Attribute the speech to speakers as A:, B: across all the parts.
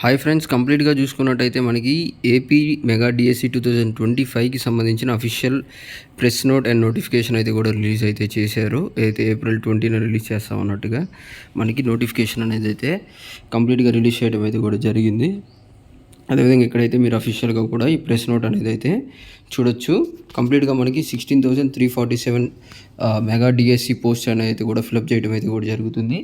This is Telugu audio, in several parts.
A: హాయ్ ఫ్రెండ్స్, కంప్లీట్‌గా చూసుకున్నట్టయితే మనకి ఏపీ మెగా డీఎస్సీ 2025కి సంబంధించిన official press note and notification అయితే కూడా రిలీజ్ అయితే చేశారు. అయితే ఏప్రిల్ 20న రిలీజ్ చేస్తామన్నట్టుగా మనకి నోటిఫికేషన్ అనేది అయితే కంప్లీట్‌గా రిలీజ్ చేయడం అయితే కూడా జరిగింది. అదేవిధంగా ఇక్కడైతే మీరు అఫీషియల్‌గా కూడా ఈ ప్రెస్ నోట్ అనేది అయితే చూడొచ్చు. కంప్లీట్‌గా మనకి 16,347 మెగా డీఎస్సీ పోస్ట్ అనేది అయితే కూడా ఫిలప్ చేయడం అయితే కూడా జరుగుతుంది.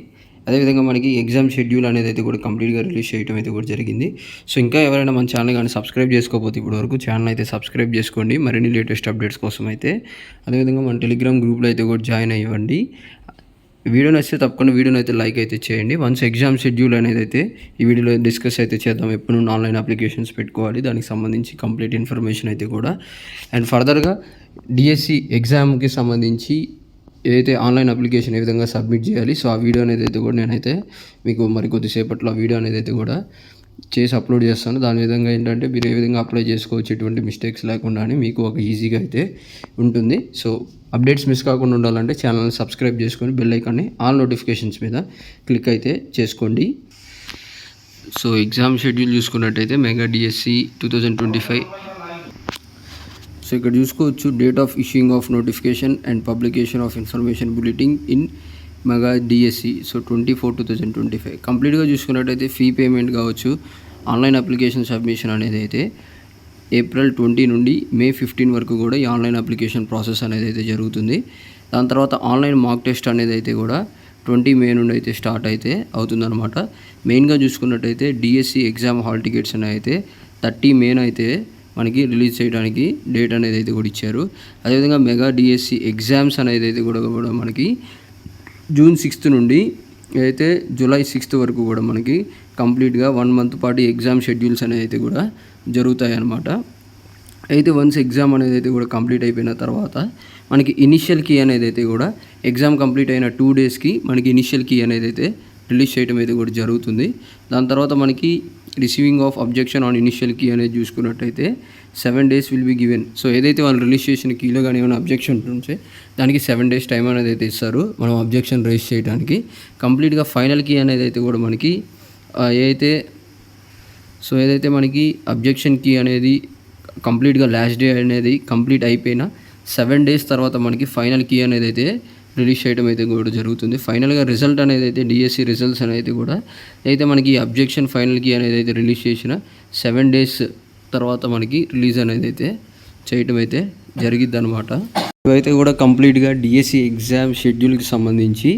A: అదేవిధంగా మనకి ఎగ్జామ్ షెడ్యూల్ అనేది అయితే కూడా కంప్లీట్గా రిలీజ్ చేయడం అయితే కూడా జరిగింది. సో ఇంకా ఎవరైనా మన ఛానల్ కానీ సబ్స్క్రైబ్ చేసుకోకపోతే ఇప్పటివరకు ఛానల్ అయితే సబ్స్క్రైబ్ చేసుకోండి మరిన్ని లేటెస్ట్ అప్డేట్స్ కోసం అయితే. అదేవిధంగా మన టెలిగ్రామ్ గ్రూప్లో అయితే కూడా జాయిన్ అయ్యండి. వీడియో నచ్చితే తప్పకుండా వీడియోని అయితే లైక్ అయితే చేయండి. వన్స్ ఎగ్జామ్ షెడ్యూల్ అనేది అయితే ఈ వీడియోలో డిస్కస్ అయితే చేద్దాం. ఎప్పుడు నుండి ఆన్లైన్ అప్లికేషన్స్ పెట్టుకోవాలి, దానికి సంబంధించి కంప్లీట్ ఇన్ఫర్మేషన్ అయితే కూడా. అండ్ ఫర్దర్గా డిఎస్సి ఎగ్జామ్కి సంబంధించి ఏదైతే ఆన్లైన్ అప్లికేషన్ ఏ విధంగా సబ్మిట్ చేయాలి, సో ఆ వీడియో అనేది అయితే కూడా నేనైతే మీకు మరి కొద్దిసేపట్లో ఆ వీడియో అనేది అయితే కూడా చేసి అప్లోడ్ చేస్తాను. దాని విధంగా ఏంటంటే మీరు ఏ విధంగా అప్లై చేసుకోవచ్చు ఎటువంటి మిస్టేక్స్ లేకుండా అని మీకు ఒక ఈజీగా అయితే ఉంటుంది. సో అప్డేట్స్ మిస్ కాకుండా ఉండాలంటే ఛానల్ని సబ్స్క్రైబ్ చేసుకొని బెల్ ఐకాన్ని ఆల్ నోటిఫికేషన్స్ మీద క్లిక్ అయితే చేసుకోండి. సో ఎగ్జామ్ షెడ్యూల్ చూసుకున్నట్టయితే మెగా డిఎస్సి 2025. సో ఇక్కడ చూసుకోవచ్చు date of issuing of notification and publication of information bulletin in mega DSC. So 24/2025 కంప్లీట్గా చూసుకున్నట్టయితే ఫీ పేమెంట్ కావచ్చు, ఆన్లైన్ అప్లికేషన్ సబ్మిషన్ అనేది అయితే ఏప్రిల్ 20 నుండి మే 15 వరకు కూడా ఈ ఆన్లైన్ అప్లికేషన్ ప్రాసెస్ అనేది అయితే జరుగుతుంది. దాని తర్వాత ఆన్లైన్ మాక్ టెస్ట్ అనేది అయితే కూడా 20 మే నుండి అయితే స్టార్ట్ అయితే అవుతుందన్నమాట. మెయిన్గా చూసుకున్నట్టయితే డిఎస్సి ఎగ్జామ్ హాల్ టికెట్స్ అనేవి అయితే 30 మేన అయితే మనకి రిలీజ్ చేయడానికి డేట్ అనేది అయితే కూడా ఇచ్చారు. అదేవిధంగా మెగా డిఎస్సి ఎగ్జామ్స్ అనేది అయితే కూడా మనకి జూన్ 6 నుండి అయితే జూలై 6 వరకు కూడా మనకి కంప్లీట్గా 1 మంత్ పాటు ఎగ్జామ్ షెడ్యూల్స్ అనేది అయితే కూడా జరుగుతాయి అన్నమాట. అయితే వన్స్ ఎగ్జామ్ అనేది అయితే కూడా కంప్లీట్ అయిపోయిన తర్వాత మనకి ఇనిషియల్ కీ అనేది అయితే కూడా ఎగ్జామ్ కంప్లీట్ అయిన 2 డేస్కి మనకి ఇనిషియల్ కీ అనేది అయితే రిలీజ్ చేయడం అయితే కూడా జరుగుతుంది. దాని తర్వాత మనకి receiving of objection on initial key అనేది చూసుకున్నట్టయితే 7 days will be given. So ఏదైతే వాళ్ళు రిలీజ్ చేసిన కీలో కానీ ఏమైనా అబ్జెక్షన్ ఉంటే దానికి 7 days టైం అనేది అయితే ఇస్తారు మనం అబ్జెక్షన్ రైజ్ చేయడానికి. కంప్లీట్గా ఫైనల్ కీ అనేది అయితే కూడా మనకి ఏదైతే మనకి అబ్జెక్షన్ కీ అనేది కంప్లీట్గా లాస్ట్ డే అనేది కంప్లీట్ అయిపోయిన 7 days తర్వాత మనకి ఫైనల్ కీ అనేది అయితే రిలీజ్ చేయడం అయితే కూడా జరుగుతుంది. ఫైనల్గా రిజల్ట్ అనేది అయితే డిఎస్సి రిజల్ట్స్ అనేది కూడా అయితే మనకి అబ్జెక్షన్ ఫైనల్ కీ అనేది అయితే రిలీజ్ చేసిన 7 days తర్వాత మనకి రిలీజ్ అనేది అయితే చేయడం అయితే జరిగిద్ది అనమాట. ఇవైతే కూడా కంప్లీట్గా డిఎస్సి ఎగ్జామ్ షెడ్యూల్కి సంబంధించి.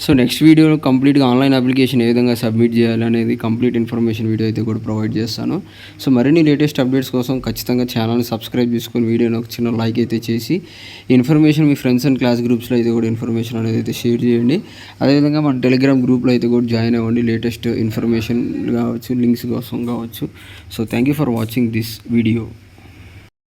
A: సో నెక్స్ట్ వీడియోలో కంప్లీట్గా ఆన్లైన్ అప్లికేషన్ ఏ విధంగా సబ్మిట్ చేయాలి అనేది కంప్లీట్ ఇన్ఫర్మేషన్ వీడియో అయితే కూడా ప్రొవైడ్ చేస్తాను. సో మరిన్ని లేటెస్ట్ అప్డేట్స్ కోసం ఖచ్చితంగా ఛానల్ని సబ్స్క్రైబ్ చేసుకొని వీడియోని ఒక చిన్న లైక్ అయితే చేసి ఇన్ఫర్మేషన్ మీ ఫ్రెండ్స్ అండ్ క్లాస్ గ్రూప్స్లో అయితే కూడా ఇన్ఫర్మేషన్ అనేది అయితే షేర్ చేయండి. అదేవిధంగా మన టెలిగ్రామ్ గ్రూప్లో అయితే కూడా జాయిన్ అవ్వండి లేటెస్ట్ ఇన్ఫర్మేషన్ కావచ్చు, లింక్స్ కోసం కావచ్చు. So thank you for watching this video.